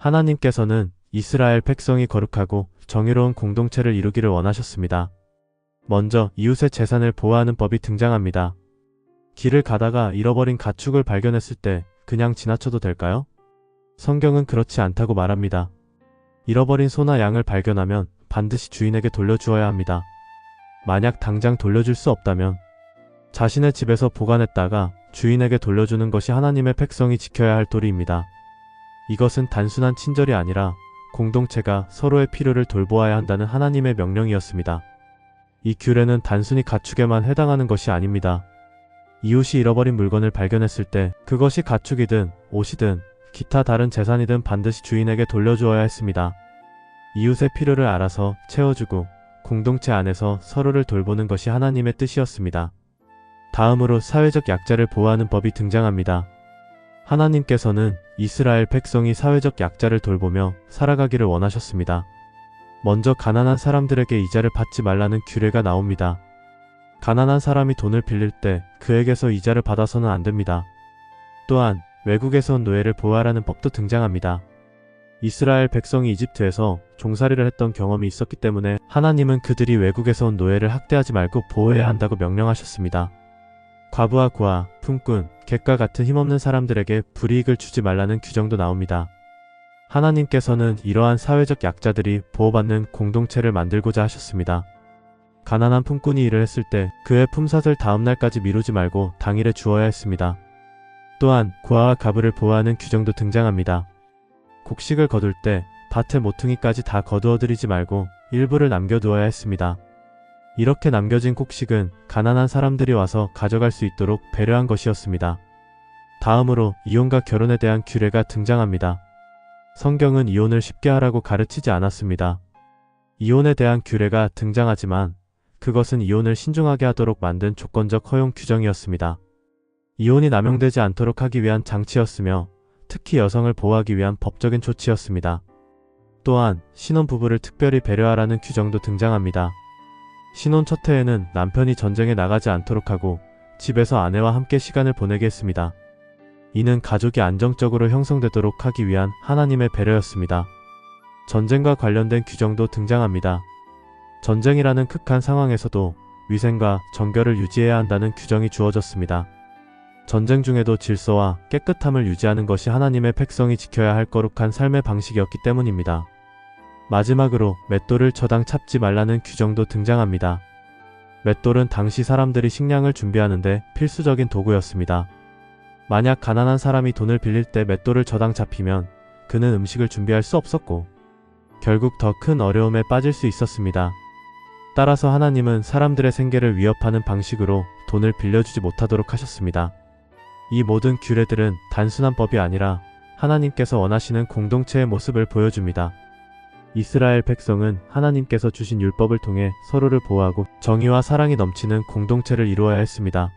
하나님께서는 이스라엘 백성이 거룩하고 정의로운 공동체를 이루기를 원하셨습니다. 먼저 이웃의 재산을 보호하는 법이 등장합니다. 길을 가다가 잃어버린 가축을 발견했을 때 그냥 지나쳐도 될까요? 성경은 그렇지 않다고 말합니다. 잃어버린 소나 양을 발견하면 반드시 주인에게 돌려주어야 합니다. 만약 당장 돌려줄 수 없다면 자신의 집에서 보관했다가 주인에게 돌려주는 것이 하나님의 백성이 지켜야 할 도리입니다. 이것은 단순한 친절이 아니라 공동체가 서로의 필요를 돌보아야 한다는 하나님의 명령이었습니다. 이 규례는 단순히 가축에만 해당하는 것이 아닙니다. 이웃이 잃어버린 물건을 발견했을 때 그것이 가축이든 옷이든 기타 다른 재산이든 반드시 주인에게 돌려주어야 했습니다. 이웃의 필요를 알아서 채워주고 공동체 안에서 서로를 돌보는 것이 하나님의 뜻이었습니다. 다음으로 사회적 약자를 보호하는 법이 등장합니다. 하나님께서는 이스라엘 백성이 사회적 약자를 돌보며 살아가기를 원하셨습니다. 먼저 가난한 사람들에게 이자를 받지 말라는 규례가 나옵니다. 가난한 사람이 돈을 빌릴 때 그에게서 이자를 받아서는 안 됩니다. 또한 외국에서 온 노예를 보호하라는 법도 등장합니다. 이스라엘 백성이 이집트에서 종살이를 했던 경험이 있었기 때문에 하나님은 그들이 외국에서 온 노예를 학대하지 말고 보호해야 한다고 명령하셨습니다. 과부와 고아, 품꾼, 객과 같은 힘없는 사람들에게 불이익을 주지 말라는 규정도 나옵니다. 하나님께서는 이러한 사회적 약자들이 보호받는 공동체를 만들고자 하셨습니다. 가난한 품꾼이 일을 했을 때 그의 품삯을 다음날까지 미루지 말고 당일에 주어야 했습니다. 또한 고아와 가부를 보호하는 규정도 등장합니다. 곡식을 거둘 때 밭의 모퉁이까지 다 거두어들이지 말고 일부를 남겨두어야 했습니다. 이렇게 남겨진 곡식은 가난한 사람들이 와서 가져갈 수 있도록 배려한 것이었습니다. 다음으로 이혼과 결혼에 대한 규례가 등장합니다. 성경은 이혼을 쉽게 하라고 가르치지 않았습니다. 이혼에 대한 규례가 등장하지만 그것은 이혼을 신중하게 하도록 만든 조건적 허용 규정이었습니다. 이혼이 남용되지 않도록 하기 위한 장치였으며 특히 여성을 보호하기 위한 법적인 조치였습니다. 또한 신혼부부를 특별히 배려하라는 규정도 등장합니다. 신혼 첫 해에는 남편이 전쟁에 나가지 않도록 하고 집에서 아내와 함께 시간을 보내게 했습니다. 이는 가족이 안정적으로 형성되도록 하기 위한 하나님의 배려였습니다. 전쟁과 관련된 규정도 등장합니다. 전쟁이라는 극한 상황에서도 위생과 정결을 유지해야 한다는 규정이 주어졌습니다. 전쟁 중에도 질서와 깨끗함을 유지하는 것이 하나님의 백성이 지켜야 할 거룩한 삶의 방식이었기 때문입니다. 마지막으로 맷돌을 저당 찹지 말라는 규정도 등장합니다. 맷돌은 당시 사람들이 식량을 준비하는데 필수적인 도구였습니다. 만약 가난한 사람이 돈을 빌릴 때 맷돌을 저당 잡히면 그는 음식을 준비할 수 없었고 결국 더 큰 어려움에 빠질 수 있었습니다. 따라서 하나님은 사람들의 생계를 위협하는 방식으로 돈을 빌려주지 못하도록 하셨습니다. 이 모든 규례들은 단순한 법이 아니라 하나님께서 원하시는 공동체의 모습을 보여줍니다. 이스라엘 백성은 하나님께서 주신 율법을 통해 서로를 보호하고 정의와 사랑이 넘치는 공동체를 이루어야 했습니다.